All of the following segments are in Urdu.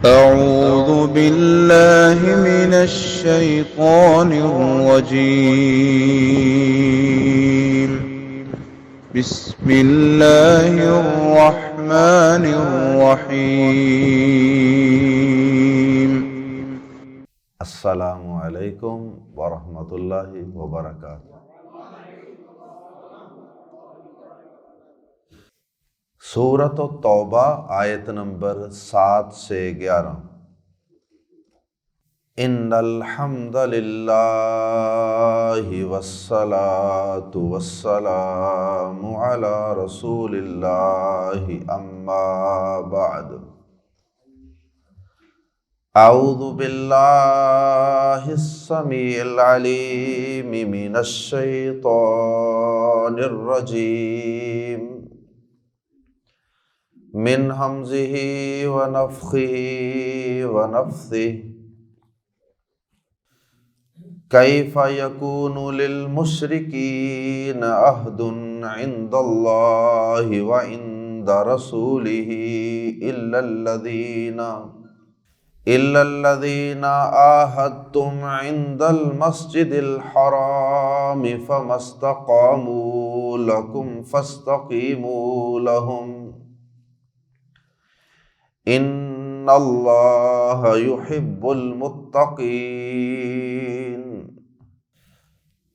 أعوذ بالله من الشيطان الرجيم. بسم الله الرحمن الرحيم. السلام علیکم ورحمۃ اللہ وبرکاتہ۔ سورۃ التوبہ آیت نمبر 7 سے 11۔ ان الحمد للہ والصلاۃ والسلام علی رسول اللہ اما بعد۔ اعوذ باللہ السمیع العلیم من الشیطان الرجیم من ہمزہ ونفخہ ونفثہ۔ کیف یکون للمشرکین عہد عند اللہ وعند رسولہ إلا الذين عاهدتم عند المسجد الحرام فما استقاموا لكم فاستقيموا لهم إن الله يحب المتقين۔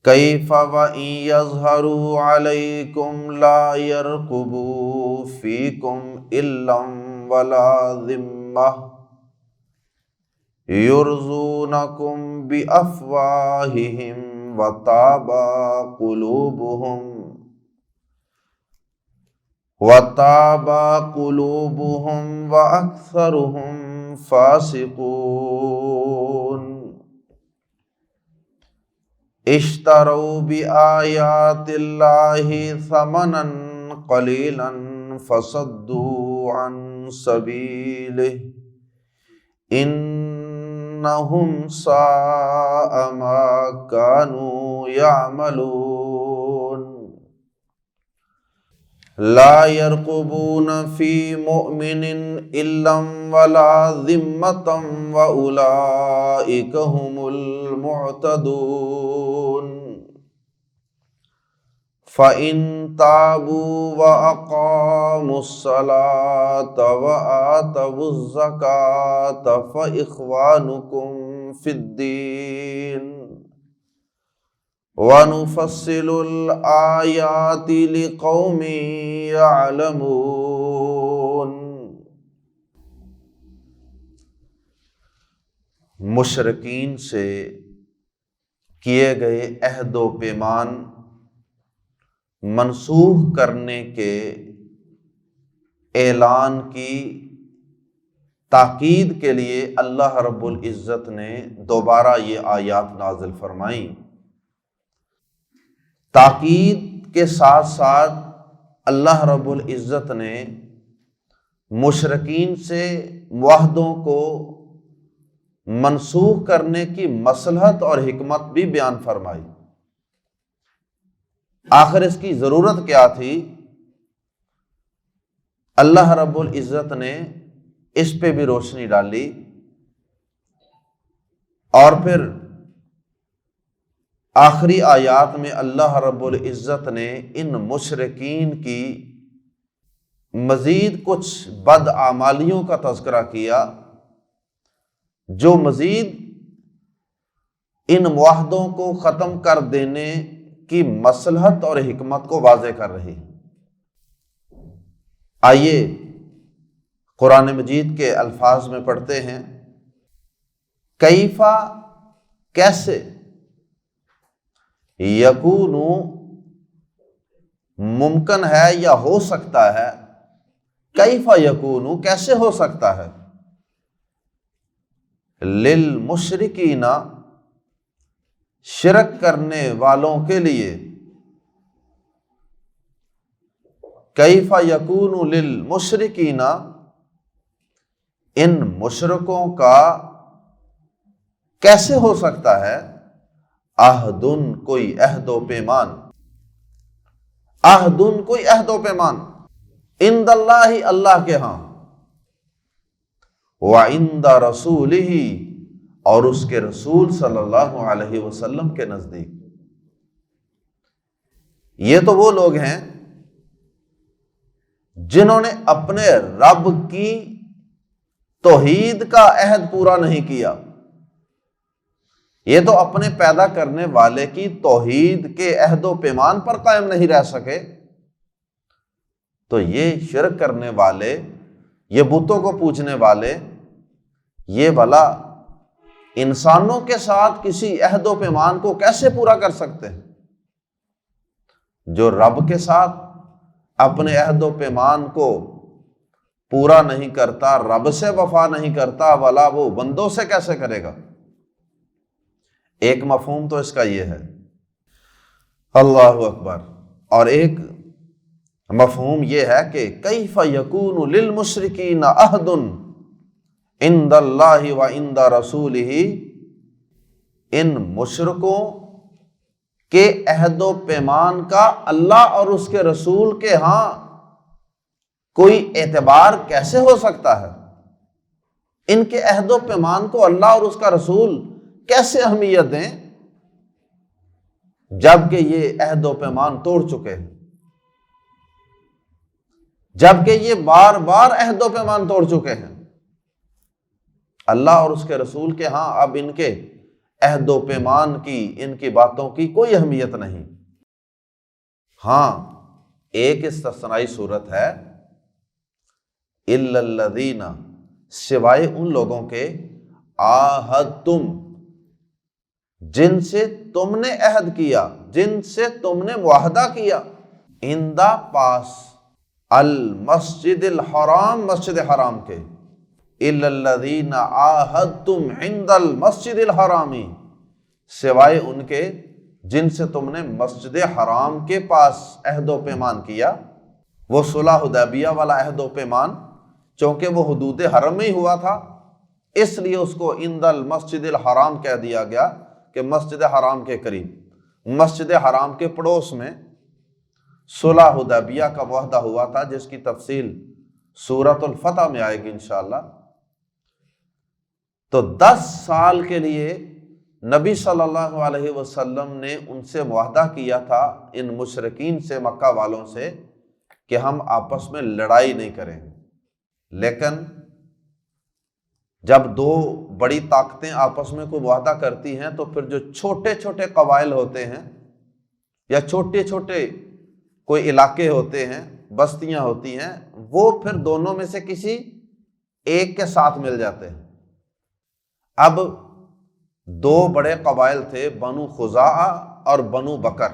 كيف وإن يظهروا عليكم لا يرقبوا فيكم إلا ولا ذمة يرضونكم بأفواههم وتابى قلوبهم وأكثرهم فاسقون۔ اشتروا بآيات الله ثمنا قليلا فصدوا عن سبيله انہم ساء ما كانوا يعملون۔ لا يرقبون في مؤمن الا ولا ذمة واولئك هم المعتدون۔ فإن تابوا وأقاموا الصلاة وآتوا الزكاة فإخوانكم في الدين ونفصل الآيات لقوم يعلمون۔ مشرکین سے کیے گئے عہد و پیمان منسوخ کرنے کے اعلان کی تاکید کے لیے اللہ رب العزت نے دوبارہ یہ آیات نازل فرمائیں۔ تاکید کے ساتھ ساتھ اللہ رب العزت نے مشرکین سے معاہدوں کو منسوخ کرنے کی مصلحت اور حکمت بھی بیان فرمائی۔ آخر اس کی ضرورت کیا تھی؟ اللہ رب العزت نے اس پہ بھی روشنی ڈالی، اور پھر آخری آیات میں اللہ رب العزت نے ان مشرکین کی مزید کچھ بدعمالیوں کا تذکرہ کیا جو مزید ان معاہدوں کو ختم کر دینے کی مصلحت اور حکمت کو واضح کر رہی۔ آئیے قرآن مجید کے الفاظ میں پڑھتے ہیں۔ کیفا کیسے، یکون ممکن ہے یا ہو سکتا ہے، کیفا یکون کیسے ہو سکتا ہے، للمشرکین شرک کرنے والوں کے لیے، کیف یکون للمشرکین ان مشرکوں کا کیسے ہو سکتا ہے، عہدن کوئی عہد و پیمان، عہدن کوئی عہد و پیمان، عند اللہ اللہ کے ہاں، وعند رسولہ، اور اس کے رسول صلی اللہ علیہ وسلم کے نزدیک۔ یہ تو وہ لوگ ہیں جنہوں نے اپنے رب کی توحید کا عہد پورا نہیں کیا، یہ تو اپنے پیدا کرنے والے کی توحید کے عہد و پیمان پر قائم نہیں رہ سکے، تو یہ شرک کرنے والے، یہ بتوں کو پوجنے والے، یہ بھلا انسانوں کے ساتھ کسی عہد و پیمان کو کیسے پورا کر سکتے ہیں؟ جو رب کے ساتھ اپنے عہد و پیمان کو پورا نہیں کرتا، رب سے وفا نہیں کرتا، بھلا وہ بندوں سے کیسے کرے گا؟ ایک مفہوم تو اس کا یہ ہے، اللہ اکبر۔ اور ایک مفہوم یہ ہے کہ کیف یکون للمشرکین عہد عند اللہ و عند رسولہ، ان مشرکوں کے عہد و پیمان کا اللہ اور اس کے رسول کے ہاں کوئی اعتبار کیسے ہو سکتا ہے؟ ان کے عہد و پیمان کو اللہ اور اس کا رسول کیسے اہمیت دیں جبکہ یہ عہد و پیمان توڑ چکے ہیں، جبکہ یہ بار بار عہد و پیمان توڑ چکے ہیں؟ اللہ اور اس کے رسول کے ہاں اب ان کے عہد و پیمان کی، ان کی باتوں کی کوئی اہمیت نہیں۔ ہاں ایک استثنائی صورت ہے، الا الذین، سوائے ان لوگوں کے، عاہدتم، جن سے تم نے عہد کیا، جن سے تم نے معاہدہ کیا، عند، پاس، المسجد الحرام، مسجد حرام کے، الا الذین عاہدتم عند المسجد الحرام، سوائے ان کے جن سے تم نے مسجد حرام کے پاس عہد و پیمان کیا۔ وہ صلح حدیبیہ والا عہد و پیمان چونکہ وہ حدود حرم میں ہی ہوا تھا، اس لیے اس کو عند المسجد الحرام کہہ دیا گیا کہ مسجد حرام کے قریب، مسجد حرام کے پڑوس میں صلح حدیبیہ کا معاہدہ ہوا تھا، جس کی تفصیل سورۃ الفتح میں آئے گی انشاءاللہ۔ تو 10 سال کے لیے نبی صلی اللہ علیہ وسلم نے ان سے معاہدہ کیا تھا، ان مشرکین سے، مکہ والوں سے، کہ ہم آپس میں لڑائی نہیں کریں گے۔ لیکن جب دو بڑی طاقتیں آپس میں کوئی معاہدہ کرتی ہیں تو پھر جو چھوٹے چھوٹے قبائل ہوتے ہیں یا چھوٹے چھوٹے کوئی علاقے ہوتے ہیں، بستیاں ہوتی ہیں، وہ پھر دونوں میں سے کسی ایک کے ساتھ مل جاتے ہیں۔ اب 2 بڑے قبائل تھے، بنو خزاعہ اور بنو بکر۔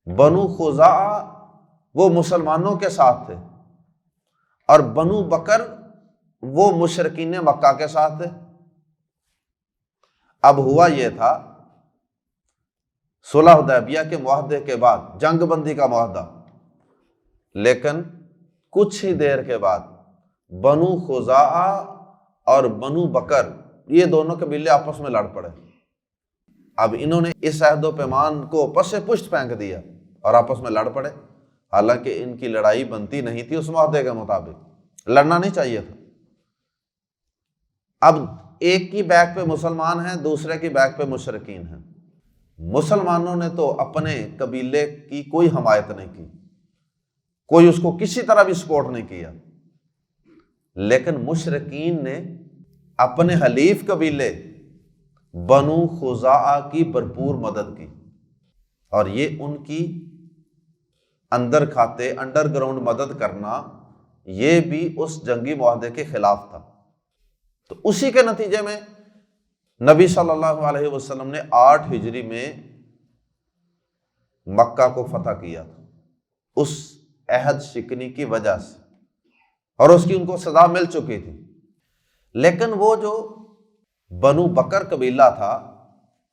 بنو خزاعہ وہ مسلمانوں کے ساتھ تھے اور بنو بکر وہ مشرکین مکہ کے ساتھ تھے۔ اب ہوا یہ تھا، صلح حدیبیہ کے معاہدے کے بعد جنگ بندی کا معاہدہ، لیکن کچھ ہی دیر کے بعد بنو خزاعہ اور بنو بکر، یہ دونوں قبیلے آپس میں لڑ پڑے۔ اب انہوں نے اس عہد و پیمان کو پس پشت پھینک دیا اور آپس میں لڑ پڑے، حالانکہ ان کی لڑائی بنتی نہیں تھی اس معاہدے کے مطابق، لڑنا نہیں چاہیے تھا۔ اب ایک کی بیک پہ مسلمان ہیں، دوسرے کی بیک پہ مشرکین ہیں۔ مسلمانوں نے تو اپنے قبیلے کی کوئی حمایت نہیں کی، کوئی اس کو کسی طرح بھی سپورٹ نہیں کیا، لیکن مشرکین نے اپنے حلیف قبیلے بنو خزاعہ کی بھرپور مدد کی، اور یہ ان کی اندر کھاتے انڈر گراؤنڈ مدد کرنا یہ بھی اس جنگی معاہدے کے خلاف تھا۔ تو اسی کے نتیجے میں نبی صلی اللہ علیہ وسلم نے 8 ہجری میں مکہ کو فتح کیا تھا، اس عہد شکنی کی وجہ سے، اور اس کی ان کو سزا مل چکی تھی۔ لیکن وہ جو بنو بکر قبیلہ تھا،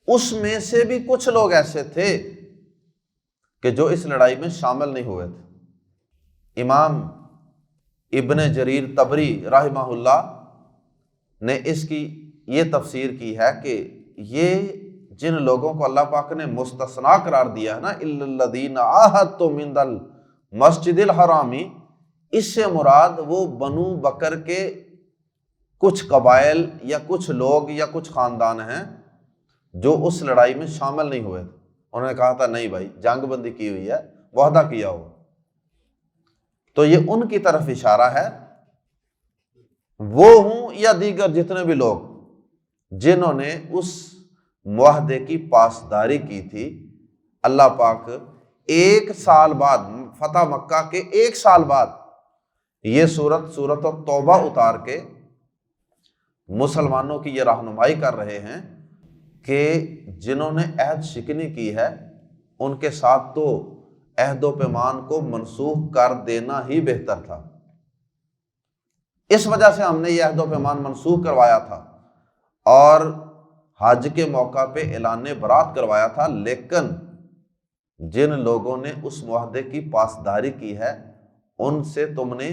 اس میں سے بھی کچھ لوگ ایسے تھے کہ جو اس لڑائی میں شامل نہیں ہوئے تھے۔ امام ابن جریر طبری رحمہ اللہ نے اس کی یہ تفسیر کی ہے کہ یہ جن لوگوں کو اللہ پاک نے مستثنا قرار دیا ہے نا، الا الذین عاہدتم عند المسجد الحرام، اس سے مراد وہ بنو بکر کے کچھ قبائل یا کچھ لوگ یا کچھ خاندان ہیں جو اس لڑائی میں شامل نہیں ہوئے تھے۔ انہوں نے کہا تھا نہیں بھائی جنگ بندی کی ہوئی ہے، معاہدہ کیا ہوا، تو یہ ان کی طرف اشارہ ہے، وہ ہوں یا دیگر جتنے بھی لوگ جنہوں نے اس معاہدے کی پاسداری کی تھی۔ اللہ پاک 1 سال بعد، فتح مکہ کے 1 سال بعد یہ سورت التوبہ اتار کے مسلمانوں کی یہ رہنمائی کر رہے ہیں کہ جنہوں نے عہد شکنی کی ہے ان کے ساتھ تو عہد و پیمان کو منسوخ کر دینا ہی بہتر تھا۔ اس وجہ سے ہم نے یہ عہد و پیمان منسوخ کروایا تھا اور حج کے موقع پہ اعلان برات کروایا تھا، لیکن جن لوگوں نے اس معاہدے کی پاسداری کی ہے ان سے تم نے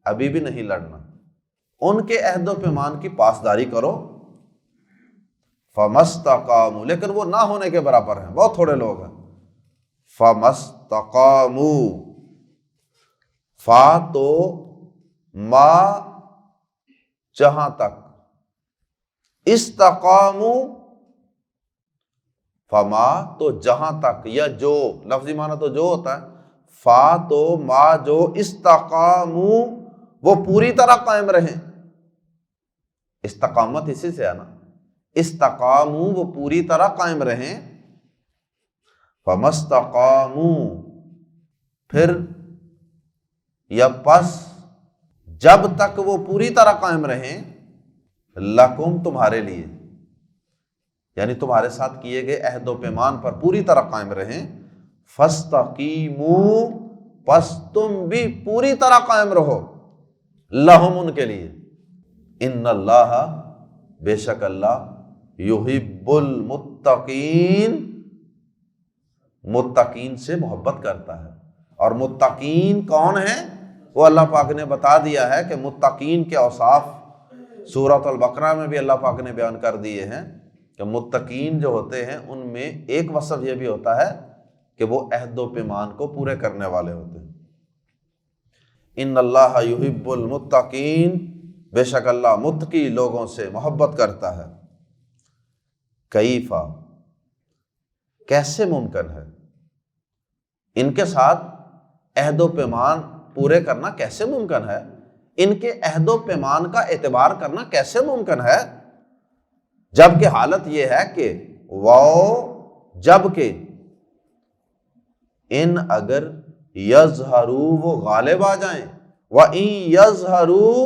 ابھی بھی نہیں لڑنا، ان کے عہد و پیمان کی پاسداری کرو۔ فَمَسْتَقَامُوا، لیکن وہ نہ ہونے کے برابر ہیں، بہت تھوڑے لوگ ہیں۔ فَمَسْتَقَامُوا، فا تو ما جہاں تک، استقاموا فما تو جہاں تک یا جو، لفظی معنی تو جو ہوتا ہے، فا تو ما جو، استقاموا وہ پوری طرح قائم رہیں۔ استقامت اسی سے ہے نا، استقاموا وہ پوری طرح قائم رہیں۔ فمستقاموا پھر یا پس جب تک وہ پوری طرح قائم رہیں، لکم تمہارے لیے، یعنی تمہارے ساتھ کیے گئے عہد و پیمان پر پوری طرح قائم رہیں۔ فاستقیموا پس تم بھی پوری طرح قائم رہو، لہم ان کے لیے۔ ان اللہ بے شک اللہ، یحب المتقین متقین سے محبت کرتا ہے۔ اور متقین کون ہیں وہ اللہ پاک نے بتا دیا ہے کہ متقین کے اوصاف سورۃ البقرہ میں بھی اللہ پاک نے بیان کر دیے ہیں کہ متقین جو ہوتے ہیں ان میں ایک وصف یہ بھی ہوتا ہے کہ وہ عہد و پیمان کو پورے کرنے والے ہوتے ہیں۔ ان اللہ یحب المتقین، بے شک اللہ متقی لوگوں سے محبت کرتا ہے۔ کیفا کیسے ممکن ہے، ان کے ساتھ عہد و پیمان پورے کرنا کیسے ممکن ہے، ان کے عہد و پیمان کا اعتبار کرنا کیسے ممکن ہے، جبکہ حالت یہ ہے کہ جبکہ ان اگر یظہروا وہ غالب آ جائیں، وَإِن یظہروا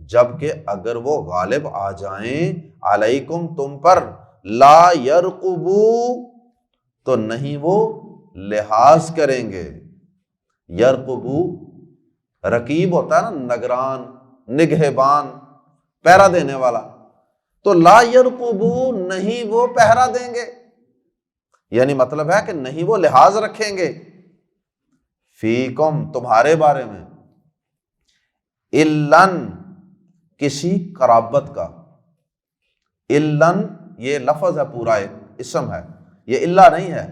جبکہ اگر وہ غالب آ جائیں، علیکم تم پر، لا یرقبوا تو نہیں وہ لحاظ کریں گے۔ یرقبوا رقیب ہوتا ہے نا، نگران، نگہبان، پہرا دینے والا، تو لا یرقبوا نہیں وہ پہرا دیں گے، یعنی مطلب ہے کہ نہیں وہ لحاظ رکھیں گے، فیکم تمہارے بارے میں، اِلَّن کسی قرابت کا، اِلَّن یہ لفظ ہے پورا، ایک اسم ہے، یہ اللہ نہیں ہے،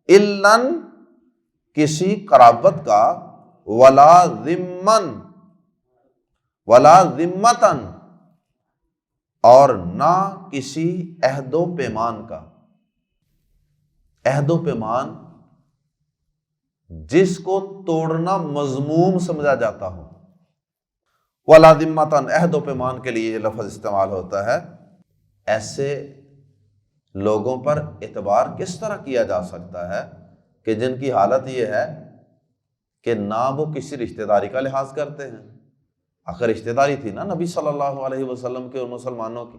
اِلَّن کسی قرابت کا، ولا ذمن ولا ذمتن اور نہ کسی عہد و پیمان کا۔ عہد و پیمان جس کو توڑنا مذموم سمجھا جاتا ہو، ولا ذمتن عہد و پیمان کے لیے یہ لفظ استعمال ہوتا ہے۔ ایسے لوگوں پر اعتبار کس طرح کیا جا سکتا ہے کہ جن کی حالت یہ ہے کہ نہ وہ کسی رشتہ داری کا لحاظ کرتے ہیں، آخر رشتہ داری تھی نا نبی صلی اللہ علیہ وسلم کے اور مسلمانوں کی،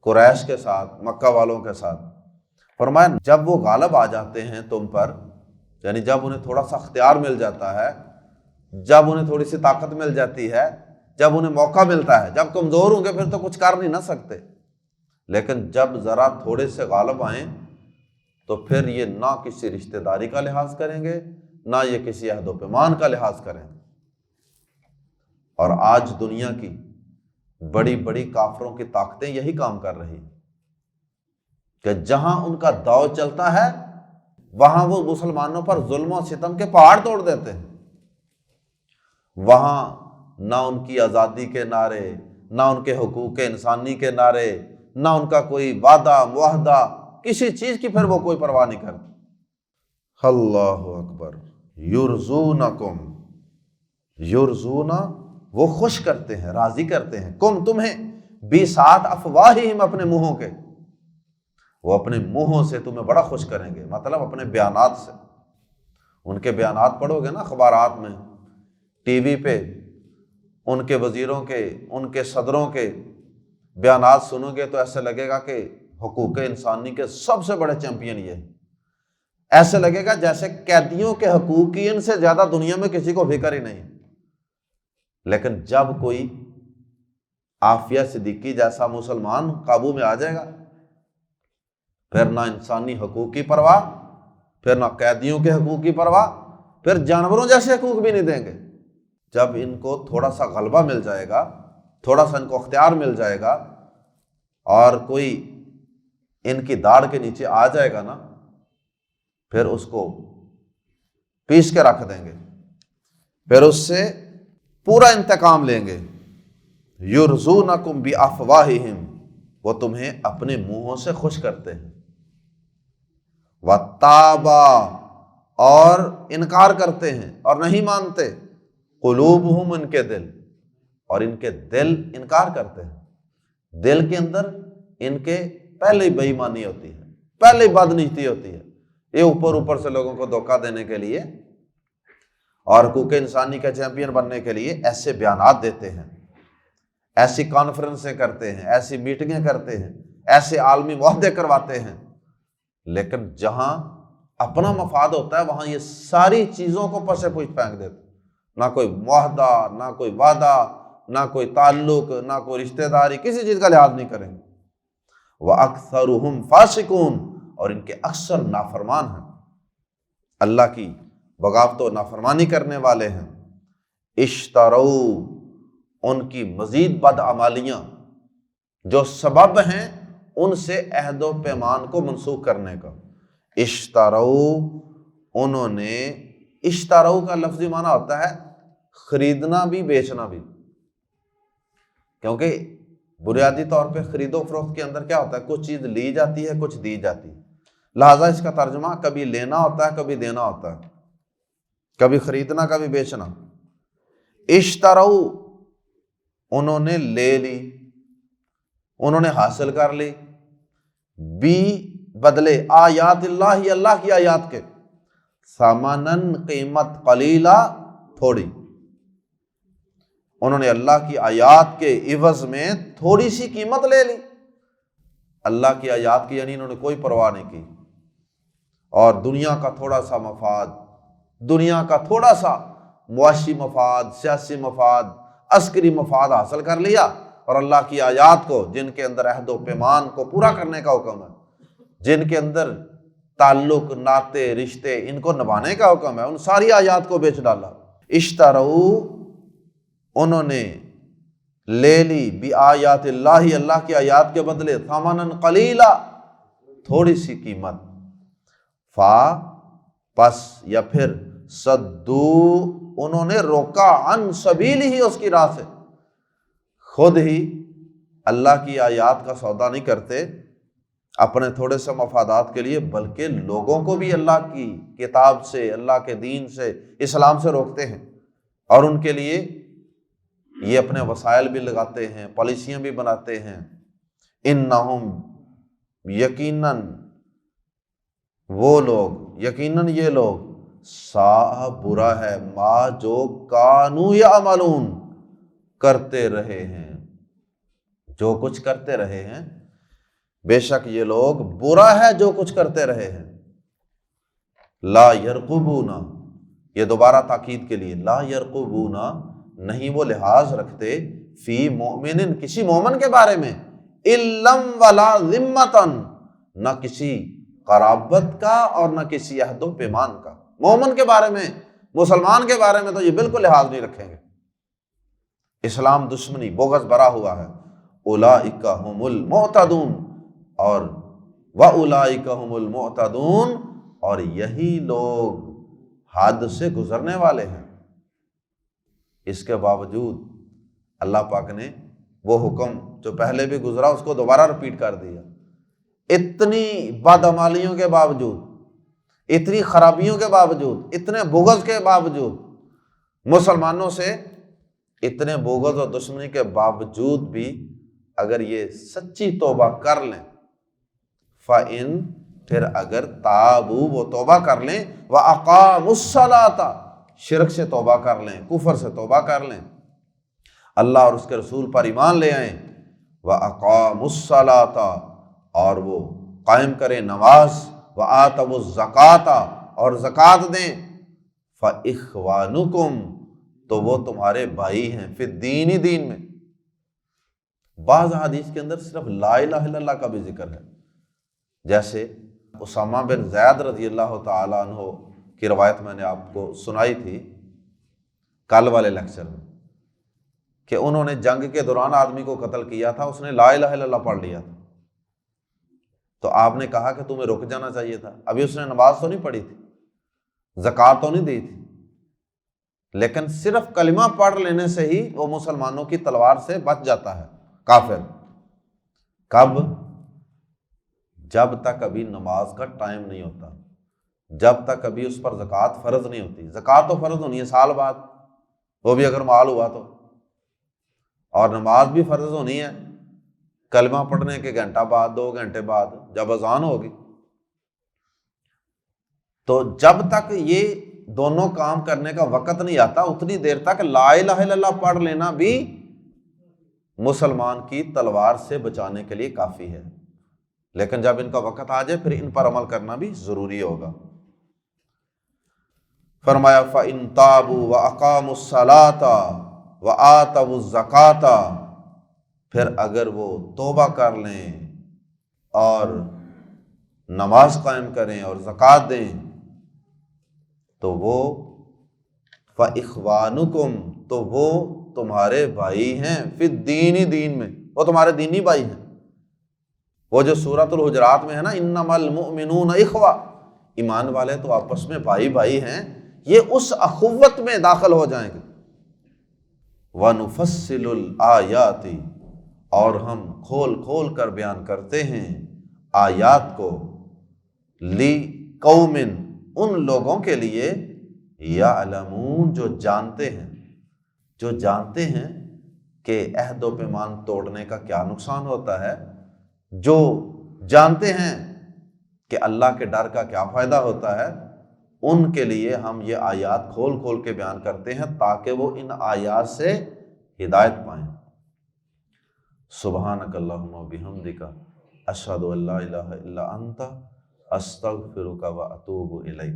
قریش کے ساتھ، مکہ والوں کے ساتھ۔ فرمایا جب وہ غالب آ جاتے ہیں تم پر، یعنی جب انہیں تھوڑا سا اختیار مل جاتا ہے، جب انہیں تھوڑی سی طاقت مل جاتی ہے، جب انہیں موقع ملتا ہے، جب کمزور ہوں گے پھر تو کچھ کر نہیں نہ سکتے، لیکن جب ذرا تھوڑے سے غالب آئیں تو پھر یہ نہ کسی رشتہ داری کا لحاظ کریں گے، نہ یہ کسی عہد و پیمان کا لحاظ کریں گے۔ اور آج دنیا کی بڑی بڑی کافروں کی طاقتیں یہی کام کر رہی ہیں کہ جہاں ان کا داؤ چلتا ہے وہاں وہ مسلمانوں پر ظلم و ستم کے پہاڑ توڑ دیتے ہیں۔ وہاں نہ ان کی آزادی کے نعرے، نہ ان کے حقوق انسانی کے نعرے، نہ ان کا کوئی وعدہ معاہدہ، کسی چیز کی پھر وہ کوئی پرواہ نہیں کرتے۔ اللہ اکبر۔ یرزونکم، یرزونا وہ خوش کرتے ہیں، راضی کرتے ہیں، کم تمہیں، بساط افواہہم اپنے منہوں کے، وہ اپنے منہوں سے تمہیں بڑا خوش کریں گے، مطلب اپنے بیانات سے۔ ان کے بیانات پڑھو گے نا اخبارات میں، ٹی وی پہ، ان کے وزیروں کے، ان کے صدروں کے بیانات سنو گے تو ایسے لگے گا کہ حقوق انسانی کے سب سے بڑے چیمپئن یہ ہیں۔ ایسے لگے گا جیسے قیدیوں کے حقوق کی ان سے زیادہ دنیا میں کسی کو فکر ہی نہیں۔ لیکن جب کوئی عافیہ صدیقی جیسا مسلمان قابو میں آ جائے گا، پھر نہ انسانی حقوق کی پرواہ، پھر نہ قیدیوں کے حقوق کی پرواہ، پھر جانوروں جیسے حقوق بھی نہیں دیں گے۔ جب ان کو تھوڑا سا غلبہ مل جائے گا، تھوڑا سا ان کو اختیار مل جائے گا، اور کوئی ان کی داڑھ کے نیچے آ جائے گا نا، پھر اس کو پیس کے رکھ دیں گے، پھر اس سے پورا انتقام لیں گے۔ یرزونکم بافواہہم، وہ تمہیں اپنے منہوں سے خوش کرتے ہیں، وتابا، اور انکار کرتے ہیں اور نہیں مانتے، قلوبہم، ان کے دل، اور ان کے دل انکار کرتے ہیں۔ دل کے اندر ان کے پہلے ہی بے ایمانی ہوتی ہے، پہلے ہی بدنیتی ہوتی ہے۔ یہ اوپر سے لوگوں کو دھوکہ دینے کے لیے اور حقوق انسانی کا چیمپئن بننے کے لیے ایسے بیانات دیتے ہیں، ایسی کانفرنسیں کرتے ہیں، ایسی میٹنگیں کرتے ہیں، ایسے عالمی معاہدے کرواتے ہیں، لیکن جہاں اپنا مفاد ہوتا ہے وہاں یہ ساری چیزوں کو پس پوچھ پھینک دیتے، نہ کوئی معاہدہ، نہ کوئی وعدہ، نہ کوئی تعلق، نہ کوئی رشتہ داری، کسی چیز کا لحاظ نہیں کریں گے۔ وَأَكْثَرُهُمْ فَاسِقُونَ، اور ان کے اکثر نافرمان ہیں، اللہ کی بغاوت و نافرمانی کرنے والے ہیں۔ اشتروا، ان کی مزید بدعمالیاں جو سبب ہیں ان سے عہد و پیمان کو منسوخ کرنے کا۔ اشتروا، انہوں نے، اشتروا کا لفظی معنی ہوتا ہے خریدنا بھی بیچنا بھی، کیونکہ بنیادی طور پہ خرید و فروخت کے اندر کیا ہوتا ہے، کچھ چیز لی جاتی ہے، کچھ دی جاتی ہے، لہٰذا اس کا ترجمہ کبھی لینا ہوتا ہے، کبھی دینا ہوتا ہے، کبھی خریدنا، کبھی بیچنا۔ اشتروا، انہوں نے لے لی، انہوں نے حاصل کر لی، بی بدلے، آیات اللہ، اللہ کی آیات کے، ثمناً قیمت، قلیلا تھوڑی، انہوں نے اللہ کی آیات کے عوض میں تھوڑی سی قیمت لے لی۔ اللہ کی آیات کی یعنی انہوں نے کوئی پرواہ نہیں کی، اور دنیا کا تھوڑا سا مفاد، دنیا کا تھوڑا سا معاشی مفاد، سیاسی مفاد، عسکری مفاد حاصل کر لیا، اور اللہ کی آیات کو، جن کے اندر عہد و پیمان کو پورا کرنے کا حکم ہے، جن کے اندر تعلق، ناطے، رشتے، ان کو نبھانے کا حکم ہے، ان ساری آیات کو بیچ ڈالا۔ اشتروا، انہوں نے لے لی، بآیات اللہ، اللہ کی آیات کے بدلے، ثمناً قلیلا، تھوڑی سی قیمت، فا، پس یا پھر، صدو، انہوں نے روکا، عن سبیل ہی، اس کی راہ سے، خود ہی اللہ کی آیات کا سودا نہیں کرتے اپنے تھوڑے سے مفادات کے لیے، بلکہ لوگوں کو بھی اللہ کی کتاب سے، اللہ کے دین سے، اسلام سے روکتے ہیں، اور ان کے لیے یہ اپنے وسائل بھی لگاتے ہیں، پالیسیاں بھی بناتے ہیں۔ انہم، یقیناً وہ لوگ، یقیناً یہ لوگ، سا، برا ہے، ما، جو کانوا یعملون، کرتے رہے ہیں، جو کچھ کرتے رہے ہیں، بے شک یہ لوگ، برا ہے جو کچھ کرتے رہے ہیں۔ لا یرقبون، یہ دوبارہ تاکید کے لیے، لا یرقبون، نہیں وہ لحاظ رکھتے، فی مؤمن، کسی مومن کے بارے میں، الا ولا ذمۃ، نہ کسی قرابت کا اور نہ کسی عہد و پیمان کا۔ مومن کے بارے میں، مسلمان کے بارے میں تو یہ بالکل لحاظ نہیں رکھیں گے، اسلام دشمنی، بغض بھرا ہوا ہے۔ اولئک هم المعتدون، اور واولئک هم المعتدون، اور یہی لوگ حد سے گزرنے والے ہیں۔ اس کے باوجود اللہ پاک نے وہ حکم جو پہلے بھی گزرا اس کو دوبارہ رپیٹ کر دیا۔ اتنی بدعمالیوں کے باوجود، اتنی خرابیوں کے باوجود، اتنے بغض کے باوجود، مسلمانوں سے اتنے بغض اور دشمنی کے باوجود بھی اگر یہ سچی توبہ کر لیں، فَإِن، پھر اگر تابو، وہ توبہ کر لیں، وَأَقَامُوا الصَّلَاةَ، شرک سے توبہ کر لیں، کفر سے توبہ کر لیں، اللہ اور اس کے رسول پر ایمان لے آئیں، وَأَقَامُوا الصَّلَاةَ، اور وہ قائم کریں نماز، وَآتَوُا الزَّکَاةَ، اور زکوٰۃ دیں، فَإِخْوَانُکُمْ، تو وہ تمہارے بھائی ہیں، فی الدین، دین میں۔ بعض حدیث کے اندر صرف لا الہ الا اللہ کا بھی ذکر ہے، جیسے اسامہ بن زید رضی اللہ تعالیٰ عنہ کی روایت میں نے آپ کو سنائی تھی کل والے لیکچر میں، کہ انہوں نے جنگ کے دوران آدمی کو قتل کیا تھا، اس نے لا الہ الا اللہ پڑھ لیا تھا، تو آپ نے کہا کہ تمہیں رک جانا چاہیے تھا، ابھی اس نے نماز تو نہیں پڑھی تھی، زکوٰۃ تو نہیں دی تھی، لیکن صرف کلمہ پڑھ لینے سے ہی وہ مسلمانوں کی تلوار سے بچ جاتا ہے کافر۔ کب؟ جب تک ابھی نماز کا ٹائم نہیں ہوتا، جب تک ابھی اس پر زکوٰۃ فرض نہیں ہوتی۔ زکوٰۃ تو فرض ہونی ہے سال بعد، وہ بھی اگر مال ہوا تو، اور نماز بھی فرض ہونی ہے کلمہ پڑھنے کے گھنٹہ بعد، 2 گھنٹے بعد، جب اذان ہوگی۔ تو جب تک یہ دونوں کام کرنے کا وقت نہیں آتا، اتنی دیر تک لا الہ الا اللہ پڑھ لینا بھی مسلمان کی تلوار سے بچانے کے لیے کافی ہے، لیکن جب ان کا وقت آ جائے پھر ان پر عمل کرنا بھی ضروری ہوگا۔ فرمایا فَإِن تَابُوا وَأَقَامُوا الصَّلَاةَ وَآتَوُا الزَّکَاةَ، پھر اگر وہ توبہ کر لیں اور نماز قائم کریں اور زکوٰۃ دیں، تو وہ فَإِخْوَانُکُمْ، تو وہ تمہارے بھائی ہیں، فی الدین، دین میں، وہ تمہارے دینی بھائی ہیں۔ وہ جو سورۃ الحجرات میں ہے نا، انما المؤمنون اخوہ، ایمان والے تو آپس میں بھائی بھائی ہیں، یہ اس اخوت میں داخل ہو جائیں گے۔ وَنُفَصِّلُ الْآيَاتِ، اور ہم کھول کھول کر بیان کرتے ہیں آیات کو، لِقَوْمٍ، ان لوگوں کے لیے، یعلمون، جو جانتے ہیں، جو جانتے ہیں کہ عہد و پیمان توڑنے کا کیا نقصان ہوتا ہے، جو جانتے ہیں کہ اللہ کے ڈر کا کیا فائدہ ہوتا ہے، ان کے لیے ہم یہ آیات کھول کھول کے بیان کرتے ہیں تاکہ وہ ان آیات سے ہدایت پائیں۔ سبحانک اللہم و بحمدک، اشہد ان لا الہ الا انت، استغفرک و اتوب الیک۔